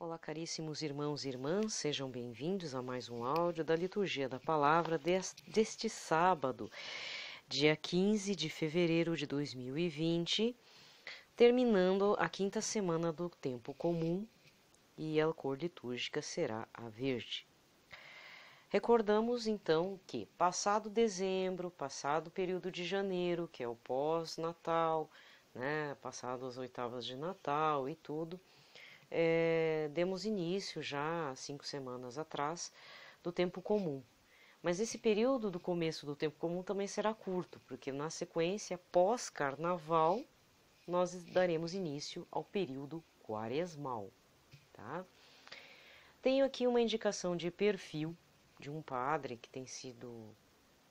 Olá, caríssimos irmãos e irmãs, sejam bem-vindos a mais um áudio da Liturgia da Palavra deste sábado, dia 15 de fevereiro de 2020, terminando a quinta semana do tempo comum e a cor litúrgica será a verde. Recordamos então que, passado dezembro, passado o período de janeiro, que é o pós-natal, né, passado as oitavas de Natal e tudo, demos início já há 5 semanas atrás do tempo comum. Mas esse período do começo do tempo comum também será curto, porque na sequência, pós-carnaval, nós daremos início ao período quaresmal. Tá? Tenho aqui uma indicação de perfil de um padre que tem sido...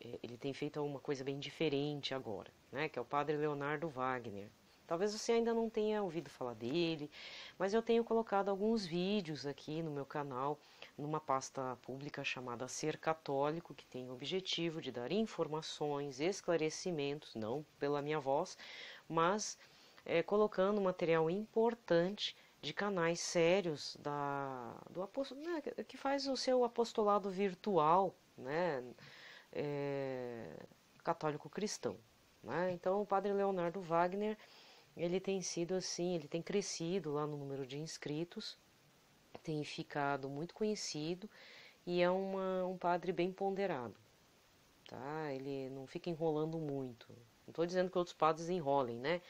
ele tem feito uma coisa bem diferente agora, né? Que é o padre Leonardo Wagner. Talvez você ainda não tenha ouvido falar dele, mas eu tenho colocado alguns vídeos aqui no meu canal, numa pasta pública chamada Ser Católico, que tem o objetivo de dar informações, esclarecimentos, não pela minha voz, mas colocando material importante de canais sérios do apostolado, né, que faz o seu apostolado virtual, né, católico cristão. Né? Então, o padre Leonardo Wagner, ele tem sido assim, ele tem crescido lá no número de inscritos, tem ficado muito conhecido e é um padre bem ponderado, tá? Ele não fica enrolando muito. Não estou dizendo que outros padres enrolem, né?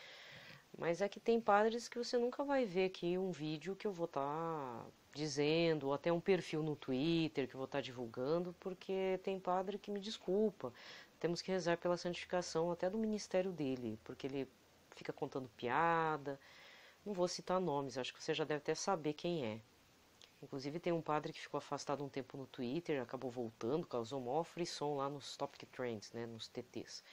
Mas é que tem padres que você nunca vai ver aqui um vídeo que eu vou estar dizendo, ou até um perfil no Twitter que eu vou estar divulgando, porque tem padre que me desculpa. Temos que rezar pela santificação até do ministério dele, porque ele fica contando piada. Não vou citar nomes, acho que você já deve até saber quem é. Inclusive tem um padre que ficou afastado um tempo no Twitter, acabou voltando, causou maior frisson lá nos Topic Trends, né, nos TTs.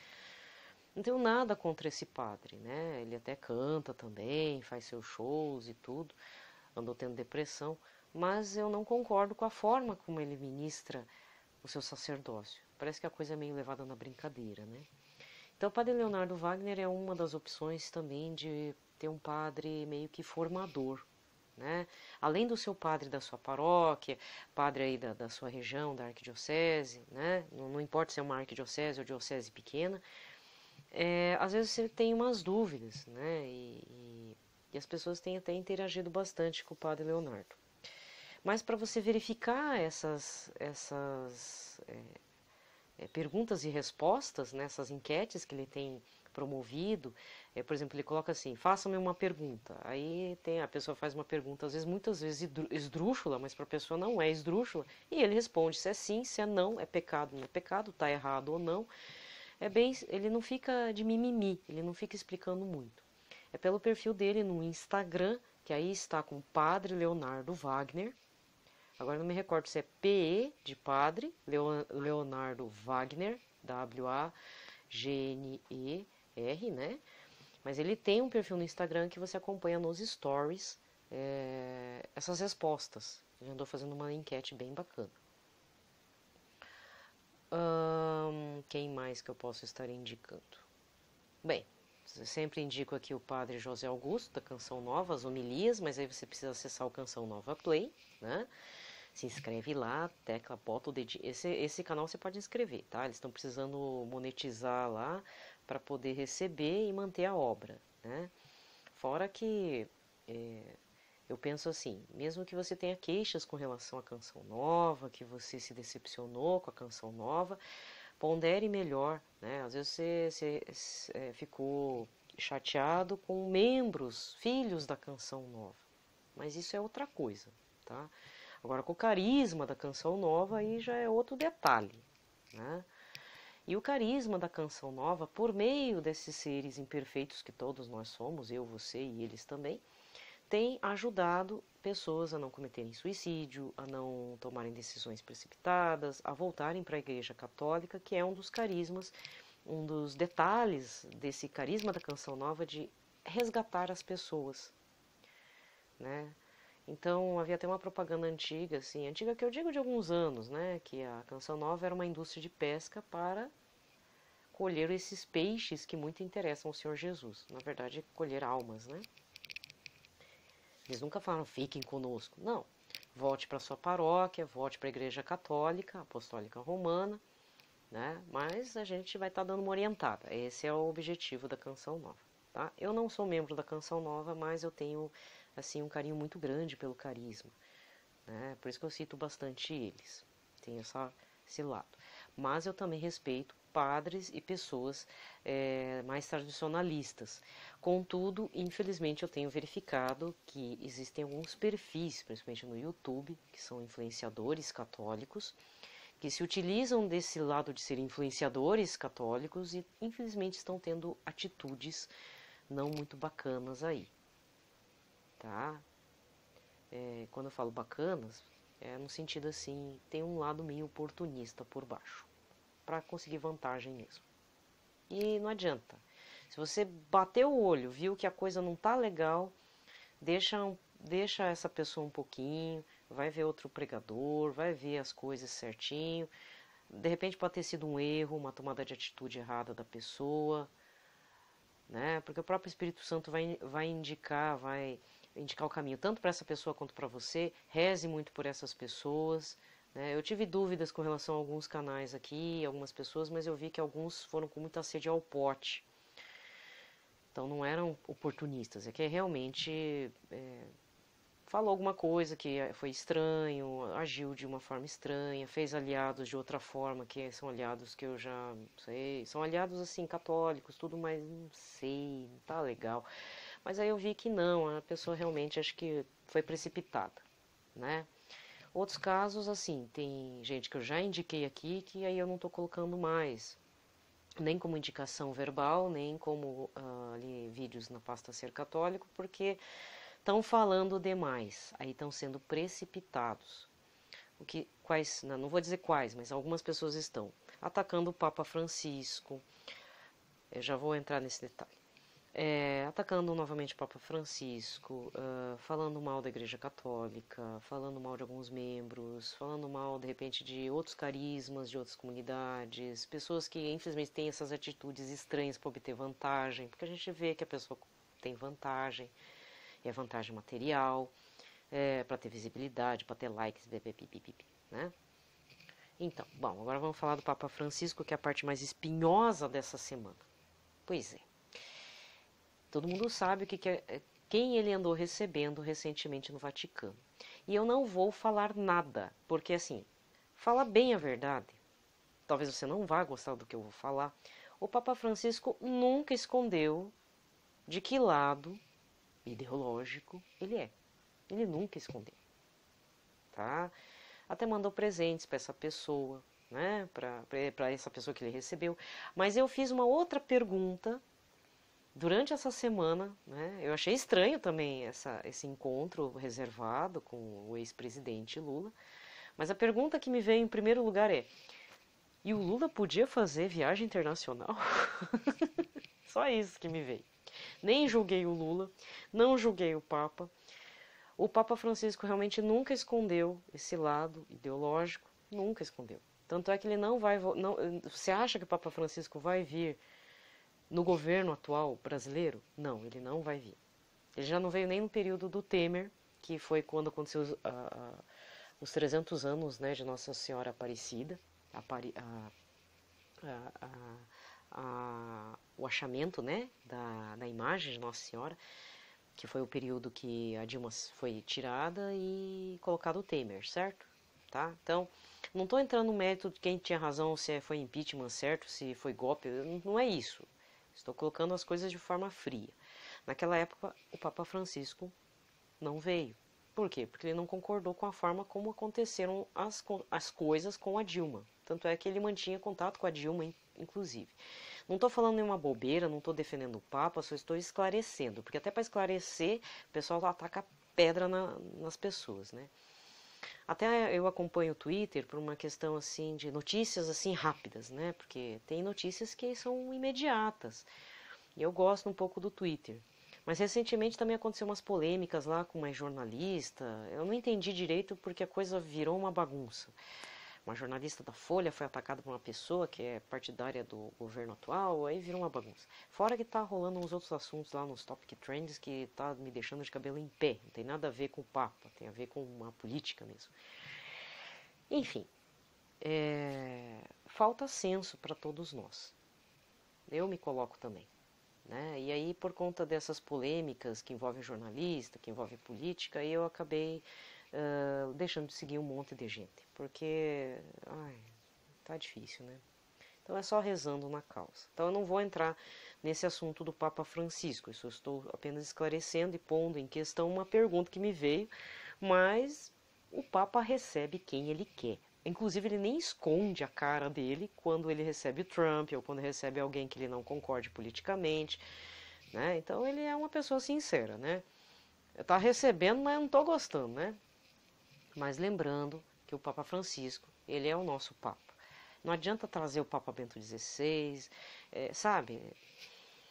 Não tenho nada contra esse padre, né? Ele até canta também, faz seus shows e tudo, andou tendo depressão, mas eu não concordo com a forma como ele ministra o seu sacerdócio. Parece que a coisa é meio levada na brincadeira, né? Então, o padre Leonardo Wagner é uma das opções também de ter um padre meio que formador, né? Além do seu padre da sua paróquia, padre aí da sua região, da arquidiocese, né? Não importa se é uma arquidiocese ou diocese pequena, às vezes você tem umas dúvidas, né? E as pessoas têm até interagido bastante com o padre Leonardo. Mas para você verificar essas perguntas e respostas nessas enquetes que ele tem promovido, por exemplo, ele coloca assim, faça-me uma pergunta, aí a pessoa faz uma pergunta, às vezes, muitas vezes esdrúxula, mas para a pessoa não é esdrúxula, e ele responde se é sim, se é não, é pecado, não é pecado, está errado ou não. Ele não fica de mimimi, ele não fica explicando muito. É pelo perfil dele no Instagram, que aí está com o Padre Leonardo Wagner. Agora não me recordo se é PE de Padre Leonardo Wagner, W-A-G-N-E-R, né? Mas ele tem um perfil no Instagram que você acompanha nos stories essas respostas. Ele andou fazendo uma enquete bem bacana. Quem mais que eu posso estar indicando? Bem, eu sempre indico aqui o padre José Augusto, da Canção Nova, as homilias, mas aí você precisa acessar o Canção Nova Play, né? Se inscreve lá, tecla, bota o dedinho. Esse canal você pode inscrever, tá? Eles estão precisando monetizar lá para poder receber e manter a obra, né? Fora que eu penso assim, mesmo que você tenha queixas com relação à Canção Nova, que você se decepcionou com a Canção Nova, pondere melhor, né? Às vezes você ficou chateado com membros, filhos da Canção Nova, mas isso é outra coisa, tá? Agora, com o carisma da Canção Nova, aí já é outro detalhe, né? E o carisma da Canção Nova, por meio desses seres imperfeitos que todos nós somos, eu, você e eles também, tem ajudado pessoas a não cometerem suicídio, a não tomarem decisões precipitadas, a voltarem para a Igreja Católica, que é um dos carismas, um dos detalhes desse carisma da Canção Nova de resgatar as pessoas, né? Então, havia até uma propaganda antiga, assim, antiga que eu digo de alguns anos, né? Que a Canção Nova era uma indústria de pesca para colher esses peixes que muito interessam ao Senhor Jesus. Na verdade, colher almas, né? Eles nunca falaram, fiquem conosco. Não. Volte para sua paróquia, volte para a Igreja Católica, Apostólica Romana, né? Mas a gente vai estar dando uma orientada. Esse é o objetivo da Canção Nova, tá? Eu não sou membro da Canção Nova, mas eu tenho, assim, um carinho muito grande pelo carisma, né? Por isso que eu cito bastante eles. Tem esse lado. Mas eu também respeito padres e pessoas mais tradicionalistas. Contudo, infelizmente, eu tenho verificado que existem alguns perfis, principalmente no YouTube, que são influenciadores católicos, que se utilizam desse lado de ser influenciadores católicos e, infelizmente, estão tendo atitudes não muito bacanas aí, tá? Quando eu falo bacanas, é no sentido assim, tem um lado meio oportunista por baixo, para conseguir vantagem mesmo. E não adianta. Se você bater o olho, viu que a coisa não tá legal, deixa essa pessoa um pouquinho, vai ver outro pregador, vai ver as coisas certinho. De repente pode ter sido um erro, uma tomada de atitude errada da pessoa, né? Porque o próprio Espírito Santo vai indicar o caminho tanto para essa pessoa quanto para você. Reze muito por essas pessoas, né? Eu tive dúvidas com relação a alguns canais aqui, algumas pessoas, mas eu vi que alguns foram com muita sede ao pote. Então não eram oportunistas, é que realmente falou alguma coisa que foi estranho, agiu de uma forma estranha, fez aliados de outra forma, que são aliados que eu já sei, são aliados assim católicos, tudo, mas não sei, não tá legal. Mas aí eu vi que não, a pessoa realmente acho que foi precipitada, né? Outros casos, assim, tem gente que eu já indiquei aqui que aí eu não tô colocando mais, nem como indicação verbal, nem como ali vídeos na pasta Ser Católico, porque estão falando demais, aí estão sendo precipitados. Quais, não vou dizer quais, mas algumas pessoas estão atacando o Papa Francisco, eu já vou entrar nesse detalhe. Atacando novamente o Papa Francisco, falando mal da Igreja Católica, falando mal de alguns membros, falando mal, de repente, de outros carismas, de outras comunidades, pessoas que, infelizmente, têm essas atitudes estranhas para obter vantagem, porque a gente vê que a pessoa tem vantagem, é vantagem material, para ter visibilidade, para ter likes, né? Então, bom, agora vamos falar do Papa Francisco, que é a parte mais espinhosa dessa semana. Pois é. Todo mundo sabe quem ele andou recebendo recentemente no Vaticano. E eu não vou falar nada, porque assim, fala bem a verdade. Talvez você não vá gostar do que eu vou falar. O Papa Francisco nunca escondeu de que lado ideológico ele é. Ele nunca escondeu, tá? Até mandou presentes para essa pessoa, né? Para essa pessoa que ele recebeu. Mas eu fiz uma outra pergunta durante essa semana, né? Eu achei estranho também esse encontro reservado com o ex-presidente Lula. Mas a pergunta que me veio em primeiro lugar é: e o Lula podia fazer viagem internacional? Só isso que me veio. Nem julguei o Lula, não julguei o Papa. O Papa Francisco realmente nunca escondeu esse lado ideológico, nunca escondeu. Tanto é que ele não vai... você acha que o Papa Francisco vai vir no governo atual brasileiro? Não, ele não vai vir. Ele já não veio nem no período do Temer, que foi quando aconteceu os 300 anos, né, de Nossa Senhora Aparecida, o achamento, né, da imagem de Nossa Senhora, que foi o período que a Dilma foi tirada e colocado o Temer, certo? Tá? Então, não estou entrando no mérito de quem tinha razão, se foi impeachment certo, se foi golpe, não é isso. Estou colocando as coisas de forma fria. Naquela época, o Papa Francisco não veio. Por quê? Porque ele não concordou com a forma como aconteceram as coisas com a Dilma. Tanto é que ele mantinha contato com a Dilma, inclusive. Não estou falando nenhuma bobeira, não estou defendendo o Papa, só estou esclarecendo. Porque até para esclarecer, o pessoal ataca pedra nas pessoas, né? Até eu acompanho o Twitter por uma questão assim de notícias assim rápidas, né? Porque tem notícias que são imediatas. E eu gosto um pouco do Twitter. Mas recentemente também aconteceu umas polêmicas lá com uma jornalista. Eu não entendi direito porque a coisa virou uma bagunça. Uma jornalista da Folha foi atacada por uma pessoa que é partidária do governo atual, aí virou uma bagunça. Fora que tá rolando uns outros assuntos lá nos Topic Trends que tá me deixando de cabelo em pé. Não tem nada a ver com o Papa, tem a ver com uma política mesmo. Enfim, falta senso para todos nós. Eu me coloco também. Né? E aí, por conta dessas polêmicas que envolvem jornalista, que envolvem política, eu acabei deixando de seguir um monte de gente. Porque, tá difícil, né? Então é só rezando na causa. Então eu não vou entrar nesse assunto do Papa Francisco. Isso eu estou apenas esclarecendo e pondo em questão uma pergunta que me veio. Mas o Papa recebe quem ele quer. Inclusive, ele nem esconde a cara dele quando ele recebe o Trump ou quando recebe alguém que ele não concorde politicamente, né? Então, ele é uma pessoa sincera, né? Tá recebendo, mas eu não tô gostando, né? Mas lembrando que o Papa Francisco, ele é o nosso Papa. Não adianta trazer o Papa Bento XVI, sabe?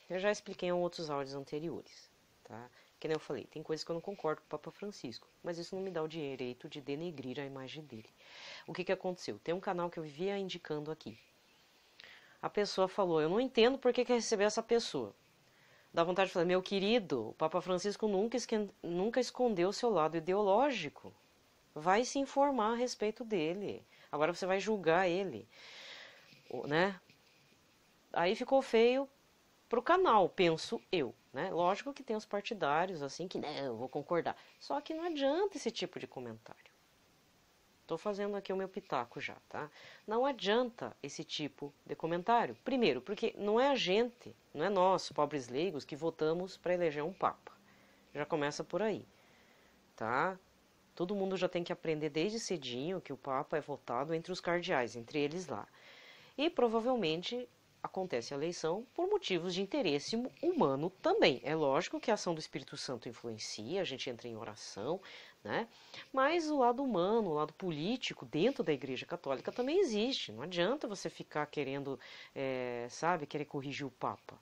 Eu já expliquei em outros áudios anteriores, tá? Que nem eu falei, tem coisas que eu não concordo com o Papa Francisco, mas isso não me dá o direito de denegrir a imagem dele. O que aconteceu? Tem um canal que eu vivia indicando aqui. A pessoa falou, eu não entendo por que quer receber essa pessoa. Dá vontade de falar, meu querido, o Papa Francisco nunca escondeu o seu lado ideológico. Vai se informar a respeito dele. Agora você vai julgar ele, né? Aí ficou feio pro canal, penso eu, né? Lógico que tem os partidários, assim, que, né, eu vou concordar. Só que não adianta esse tipo de comentário. Estou fazendo aqui o meu pitaco já, tá? Não adianta esse tipo de comentário. Primeiro, porque não é a gente, não é nós, pobres leigos, que votamos para eleger um papa. Já começa por aí, tá? Todo mundo já tem que aprender desde cedinho que o papa é votado entre os cardeais, entre eles lá. E provavelmente acontece a eleição por motivos de interesse humano também. É lógico que a ação do Espírito Santo influencia, a gente entra em oração, né? Mas o lado humano, o lado político dentro da Igreja Católica também existe. Não adianta você ficar querendo, querer corrigir o Papa.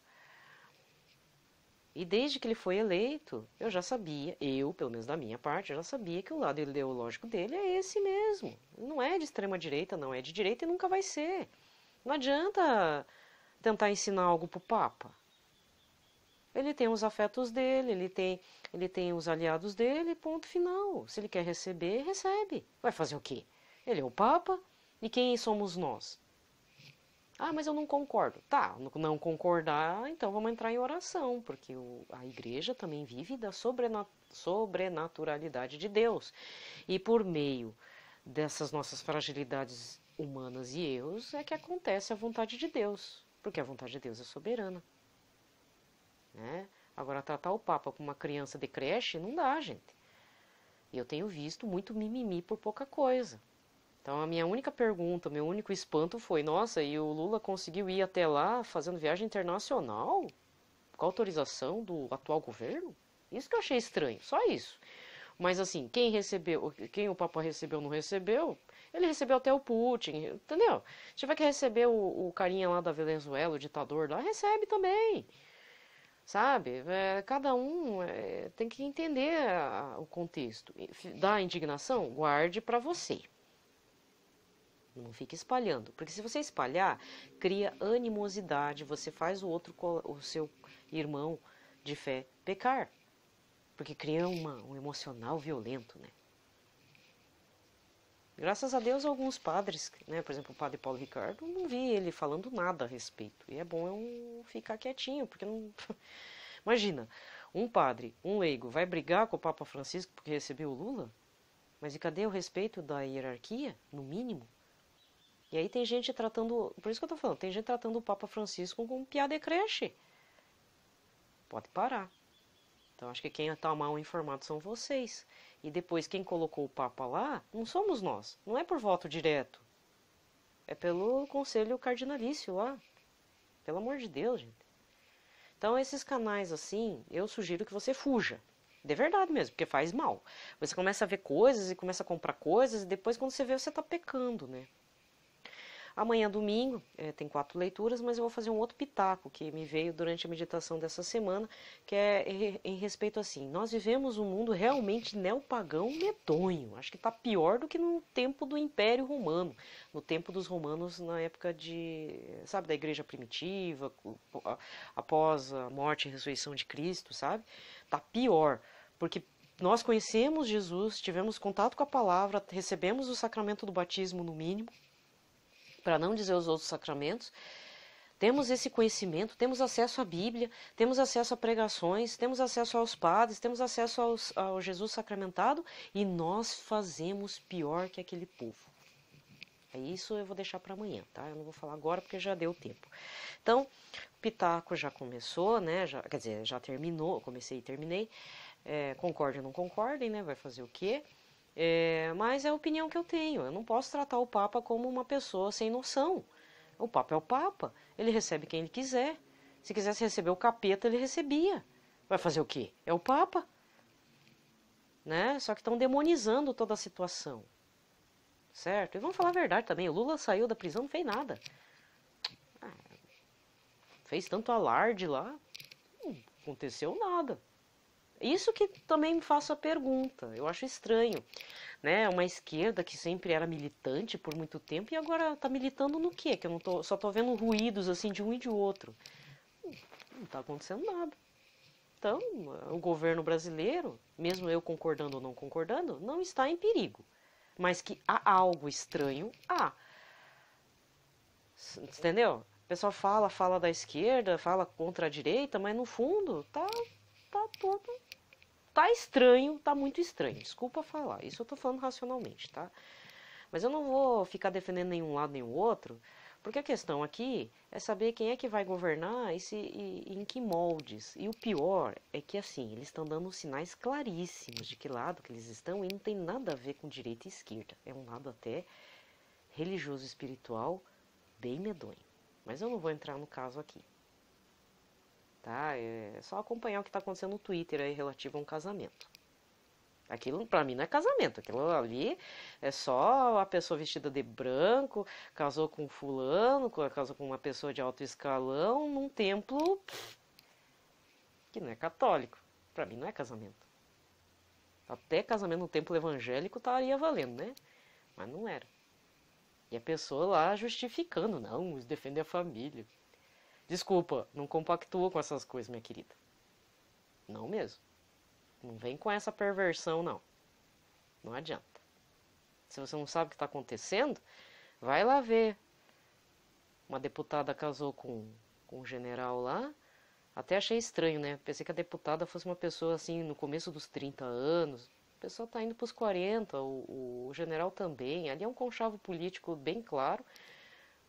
E desde que ele foi eleito, eu já sabia, pelo menos da minha parte, eu já sabia que o lado ideológico dele é esse mesmo. Não é de extrema direita, não é de direita e nunca vai ser. Não adianta tentar ensinar algo para o Papa. Ele tem os afetos dele, ele tem os aliados dele, ponto final. Se ele quer receber, recebe. Vai fazer o quê? Ele é o Papa e quem somos nós? Ah, mas eu não concordo. Tá, não concordar, então vamos entrar em oração, porque a igreja também vive da sobrenaturalidade de Deus. E por meio dessas nossas fragilidades humanas e erros é que acontece a vontade de Deus, porque a vontade de Deus é soberana. Né? Agora, tratar o Papa como uma criança de creche não dá, gente. E eu tenho visto muito mimimi por pouca coisa. Então, a minha única pergunta, meu único espanto foi, nossa, e o Lula conseguiu ir até lá fazendo viagem internacional? Com autorização do atual governo? Isso que eu achei estranho, só isso. Mas assim, quem o Papa recebeu ou não recebeu, ele recebeu até o Putin, entendeu? Se tiver que receber o carinha lá da Venezuela, o ditador lá, recebe também. Sabe? Cada um tem que entender o contexto. Da indignação, guarde para você. Não fique espalhando, porque se você espalhar, cria animosidade, você faz o seu irmão de fé pecar, porque cria um emocional violento, né? Graças a Deus, alguns padres, né, por exemplo, o padre Paulo Ricardo, não vi ele falando nada a respeito. E é bom eu ficar quietinho, porque não... Imagina, um padre, um leigo, vai brigar com o Papa Francisco porque recebeu o Lula? Mas e cadê o respeito da hierarquia, no mínimo? E aí tem gente tratando, por isso que eu tô falando, tem gente tratando o Papa Francisco com um piá de creche. Pode parar. Então acho que quem está mal informado são vocês. E depois quem colocou o Papa lá, não somos nós. Não é por voto direto. É pelo conselho cardinalício lá. Pelo amor de Deus, gente. Então esses canais assim, eu sugiro que você fuja. De verdade mesmo, porque faz mal. Você começa a ver coisas e começa a comprar coisas e depois quando você vê, você está pecando, né? Amanhã, domingo, tem 4 leituras, mas eu vou fazer um outro pitaco que me veio durante a meditação dessa semana, que é em respeito assim, nós vivemos um mundo realmente neopagão medonho, acho que está pior do que no tempo do Império Romano, no tempo dos romanos na época sabe, da igreja primitiva, após a morte e ressurreição de Cristo, sabe? Tá pior, porque nós conhecemos Jesus, tivemos contato com a palavra, recebemos o sacramento do batismo no mínimo, para não dizer os outros sacramentos, temos esse conhecimento, temos acesso à Bíblia, temos acesso a pregações, temos acesso aos padres, temos acesso ao Jesus sacramentado e nós fazemos pior que aquele povo. Isso eu vou deixar para amanhã, tá? Eu não vou falar agora porque já deu tempo. Então, o pitaco já começou, né? Quer dizer, já terminou, comecei e terminei. Concordem ou não concordem, né? Vai fazer o quê? Mas é a opinião que eu tenho. Eu não posso tratar o Papa como uma pessoa sem noção. O Papa é o Papa. Ele recebe quem ele quiser. Se quisesse receber o capeta, ele recebia. Vai fazer o quê? É o Papa. Né? Só que estão demonizando toda a situação. Certo? E vamos falar a verdade também. O Lula saiu da prisão, não fez nada. Fez tanto alarde lá. Não aconteceu nada. Isso que também me faço a pergunta. Eu acho estranho. Né? Uma esquerda que sempre era militante por muito tempo e agora está militando no quê? Que eu não só estou vendo ruídos assim de um e de outro. Não está acontecendo nada. Então, o governo brasileiro, mesmo eu concordando ou não concordando, não está em perigo. Mas que há algo estranho, há. Entendeu? O pessoal fala da esquerda, fala contra a direita, mas no fundo tá todo... Tá estranho, tá muito estranho. Desculpa falar, isso eu tô falando racionalmente, tá? Mas eu não vou ficar defendendo nenhum lado nem o outro, porque a questão aqui é saber quem é que vai governar e em que moldes. E o pior é que, assim, eles estão dando sinais claríssimos de que lado que eles estão e não tem nada a ver com direita e esquerda. É um lado até religioso espiritual bem medonho. Mas eu não vou entrar no caso aqui. Tá? É só acompanhar o que está acontecendo no Twitter aí relativo a um casamento. Aquilo pra mim não é casamento, aquilo ali é só a pessoa vestida de branco, casou com fulano, casou com uma pessoa de alto escalão num templo que não é católico. Pra mim não é casamento. Até casamento no templo evangélico estaria valendo, né? Mas não era. E a pessoa lá justificando, não, defende a família. Desculpa, não compactua com essas coisas, minha querida. Não mesmo. Não vem com essa perversão, não. Não adianta. Se você não sabe o que está acontecendo, vai lá ver. Uma deputada casou com um general lá. Até achei estranho, né? Pensei que a deputada fosse uma pessoa assim, no começo dos 30 anos. A pessoa está indo para os 40, o general também. Ali é um conchavo político bem claro,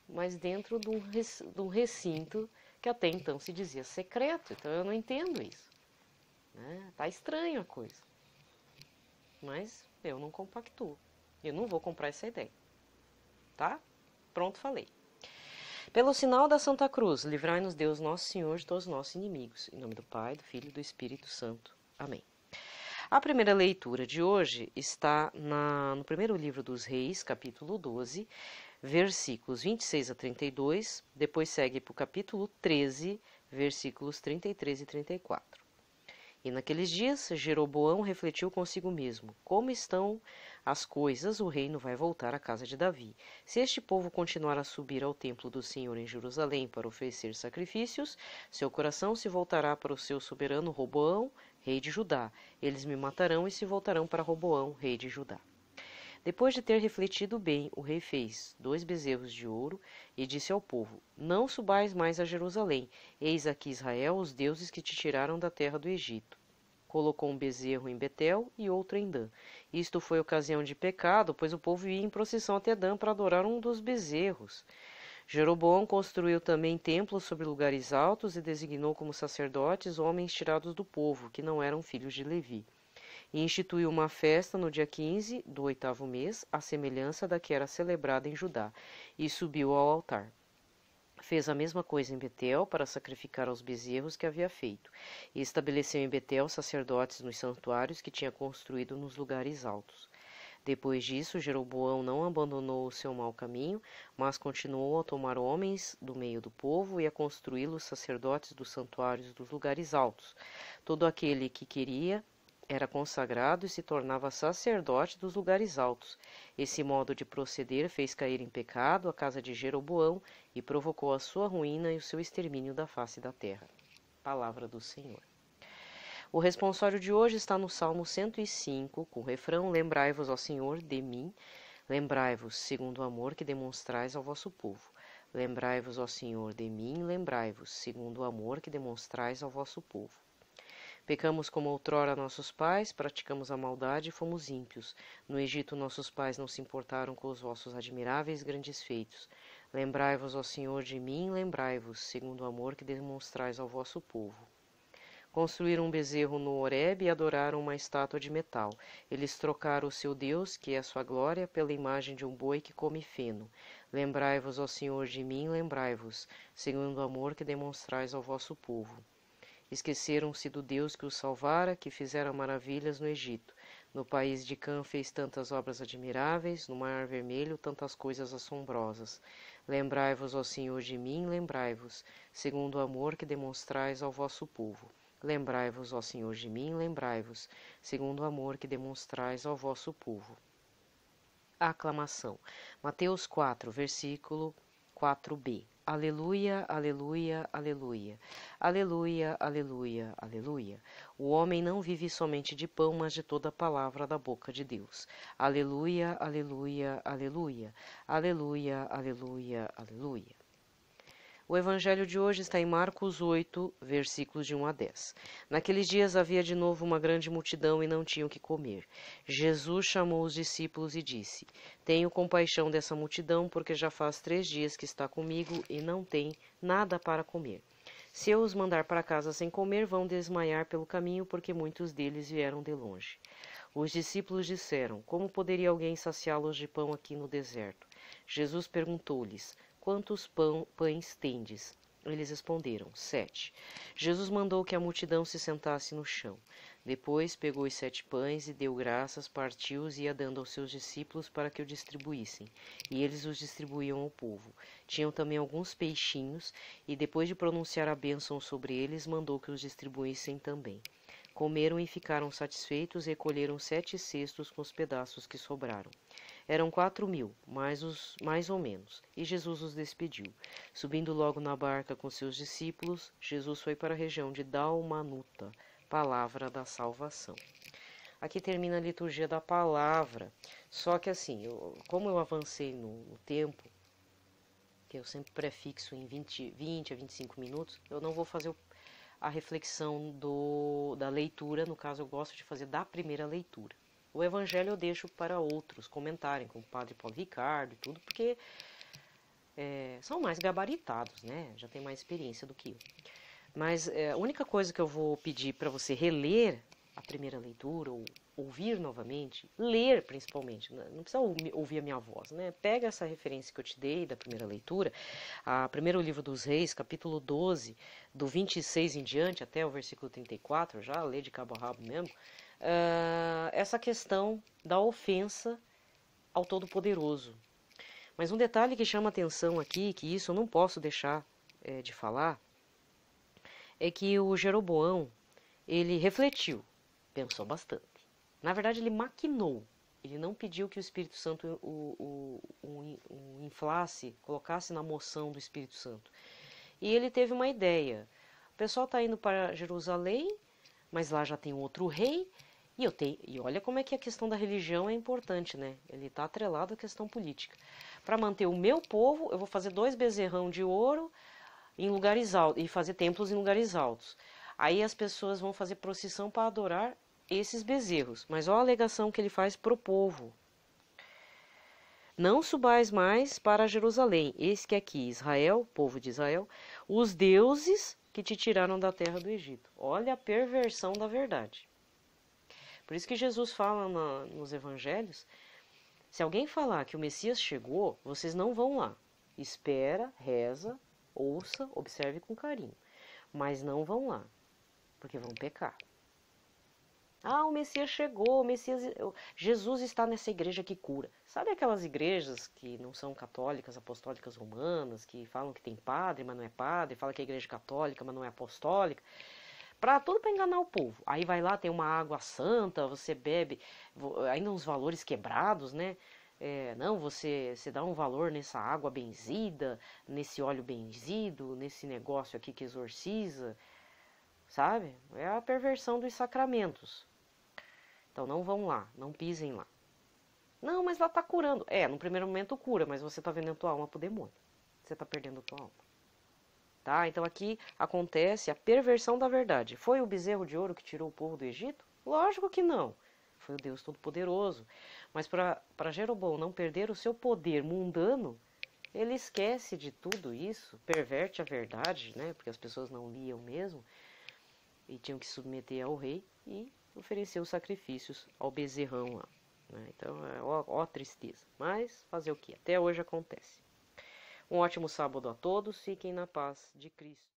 mas dentro de um recinto que até então se dizia secreto. Então eu não entendo isso. Tá estranho a coisa. Mas eu não compactuo. Eu não vou comprar essa ideia. Tá? Pronto, falei. Pelo sinal da Santa Cruz, livrai-nos Deus Nosso Senhor de todos os nossos inimigos. Em nome do Pai, do Filho e do Espírito Santo. Amém. A primeira leitura de hoje está no primeiro livro dos Reis, capítulo 12, versículos 26 a 32. Depois segue para o capítulo 13, versículos 33 e 34. E naqueles dias, Jeroboão refletiu consigo mesmo: como estão as coisas, o reino vai voltar à casa de Davi. Se este povo continuar a subir ao templo do Senhor em Jerusalém para oferecer sacrifícios, seu coração se voltará para o seu soberano Roboão, rei de Judá. Eles me matarão e se voltarão para Roboão, rei de Judá. Depois de ter refletido bem, o rei fez 2 bezerros de ouro e disse ao povo: não subais mais a Jerusalém, eis aqui Israel, os deuses que te tiraram da terra do Egito. Colocou um bezerro em Betel e outro em Dan. Isto foi ocasião de pecado, pois o povo ia em procissão até Dan para adorar um dos bezerros. Jeroboão construiu também templos sobre lugares altos e designou como sacerdotes homens tirados do povo, que não eram filhos de Levi. E instituiu uma festa no dia 15 do 8º mês, à semelhança da que era celebrada em Judá, e subiu ao altar. Fez a mesma coisa em Betel para sacrificar aos bezerros que havia feito, e estabeleceu em Betel sacerdotes nos santuários que tinha construído nos lugares altos. Depois disso, Jeroboão não abandonou o seu mau caminho, mas continuou a tomar homens do meio do povo e a construí-los sacerdotes dos santuários dos lugares altos. Todo aquele que queria era consagrado e se tornava sacerdote dos lugares altos. Esse modo de proceder fez cair em pecado a casa de Jeroboão e provocou a sua ruína e o seu extermínio da face da terra. Palavra do Senhor. O responsório de hoje está no Salmo 105, com o refrão: Lembrai-vos, ó Senhor, de mim, lembrai-vos, segundo o amor que demonstrais ao vosso povo. Lembrai-vos, ó Senhor, de mim, lembrai-vos, segundo o amor que demonstrais ao vosso povo. Pecamos como outrora nossos pais, praticamos a maldade e fomos ímpios. No Egito nossos pais não se importaram com os vossos admiráveis grandes feitos. Lembrai-vos, ó Senhor, de mim, lembrai-vos, segundo o amor que demonstrais ao vosso povo. Construíram um bezerro no Horebe e adoraram uma estátua de metal. Eles trocaram o seu Deus, que é a sua glória, pela imagem de um boi que come feno. Lembrai-vos, ó Senhor, de mim, lembrai-vos, segundo o amor que demonstrais ao vosso povo. Esqueceram-se do Deus que os salvara, que fizera maravilhas no Egito. No país de Cã fez tantas obras admiráveis, no Mar Vermelho tantas coisas assombrosas. Lembrai-vos, ó Senhor, de mim, lembrai-vos, segundo o amor que demonstrais ao vosso povo. Lembrai-vos, ó Senhor, de mim, lembrai-vos, segundo o amor que demonstrais ao vosso povo. Aclamação. Mateus 4, versículo 4b. Aleluia, aleluia, aleluia. Aleluia, aleluia, aleluia. O homem não vive somente de pão, mas de toda a palavra da boca de Deus. Aleluia, aleluia, aleluia. Aleluia, aleluia, aleluia. O evangelho de hoje está em Marcos 8, versículos de 1 a 10. Naqueles dias havia de novo uma grande multidão e não tinham que comer. Jesus chamou os discípulos e disse: Tenho compaixão dessa multidão, porque já faz 3 dias que está comigo e não tem nada para comer. Se eu os mandar para casa sem comer, vão desmaiar pelo caminho, porque muitos deles vieram de longe. Os discípulos disseram: Como poderia alguém saciá-los de pão aqui no deserto? Jesus perguntou-lhes: Quantos pães tendes? Eles responderam: 7. Jesus mandou que a multidão se sentasse no chão. Depois pegou os 7 pães e deu graças, partiu-os e ia dando aos seus discípulos para que o distribuíssem. E eles os distribuíam ao povo. Tinham também alguns peixinhos, e depois de pronunciar a bênção sobre eles, mandou que os distribuíssem também. Comeram e ficaram satisfeitos e recolheram 7 cestos com os pedaços que sobraram. Eram 4.000, mais ou menos, e Jesus os despediu. Subindo logo na barca com seus discípulos, Jesus foi para a região de Dalmanuta, palavra da salvação. Aqui termina a liturgia da palavra, só que assim, como eu avancei no tempo, que eu sempre prefixo em 20 a 25 minutos, eu não vou fazer a reflexão da leitura, no caso eu gosto de fazer da primeira leitura. O evangelho eu deixo para outros comentarem, como o padre Paulo Ricardo e tudo, porque são mais gabaritados, né? Já tem mais experiência do que eu. Mas a única coisa que eu vou pedir para você reler a primeira leitura, ou ouvir novamente, ler principalmente, não precisa ouvir a minha voz, né? Pega essa referência que eu te dei da primeira leitura, primeiro livro dos Reis, capítulo 12, do 26 em diante até o versículo 34, já lê de cabo a rabo mesmo, essa questão da ofensa ao Todo-Poderoso. Mas um detalhe que chama atenção aqui, que isso eu não posso deixar de falar, é que o Jeroboão, ele refletiu, pensou bastante. Na verdade, ele maquinou. Ele não pediu que o Espírito Santo o inflasse, colocasse na moção do Espírito Santo. E ele teve uma ideia. O pessoal está indo para Jerusalém, mas lá já tem um outro rei. E olha como é que a questão da religião é importante, né? Ele está atrelado à questão política. Para manter o meu povo, eu vou fazer 2 bezerrão de ouro em lugares altos e fazer templos em lugares altos. Aí as pessoas vão fazer procissão para adorar esses bezerros. Mas olha a alegação que ele faz para o povo. Não subais mais para Jerusalém, eis que aqui Israel, povo de Israel, os deuses que te tiraram da terra do Egito. Olha a perversão da verdade. Por isso que Jesus fala nos evangelhos, se alguém falar que o Messias chegou, vocês não vão lá. Espera, reza, ouça, observe com carinho. Mas não vão lá, porque vão pecar. Ah, o Messias chegou, Jesus está nessa igreja que cura. Sabe aquelas igrejas que não são católicas, apostólicas romanas, que falam que tem padre, mas não é padre, fala que é igreja católica, mas não é apostólica? Tudo para enganar o povo. Aí vai lá, tem uma água santa, você bebe, ainda uns valores quebrados, né? Não, você dá um valor nessa água benzida, nesse óleo benzido, nesse negócio aqui que exorciza, sabe? É a perversão dos sacramentos. Então não vão lá, não pisem lá. Não, mas lá tá curando. No primeiro momento cura, mas você tá vendendo tua alma pro demônio. Você tá perdendo tua alma. Tá? Então aqui acontece a perversão da verdade. Foi o bezerro de ouro que tirou o povo do Egito? Lógico que não. Foi o Deus Todo-Poderoso. Mas para Jeroboão não perder o seu poder mundano, ele esquece de tudo isso, perverte a verdade, né? Porque as pessoas não liam mesmo e tinham que se submeter ao rei e ofereceu sacrifícios ao bezerrão lá. Né? Então, ó tristeza. Mas fazer o que? Até hoje acontece. Um ótimo sábado a todos, fiquem na paz de Cristo.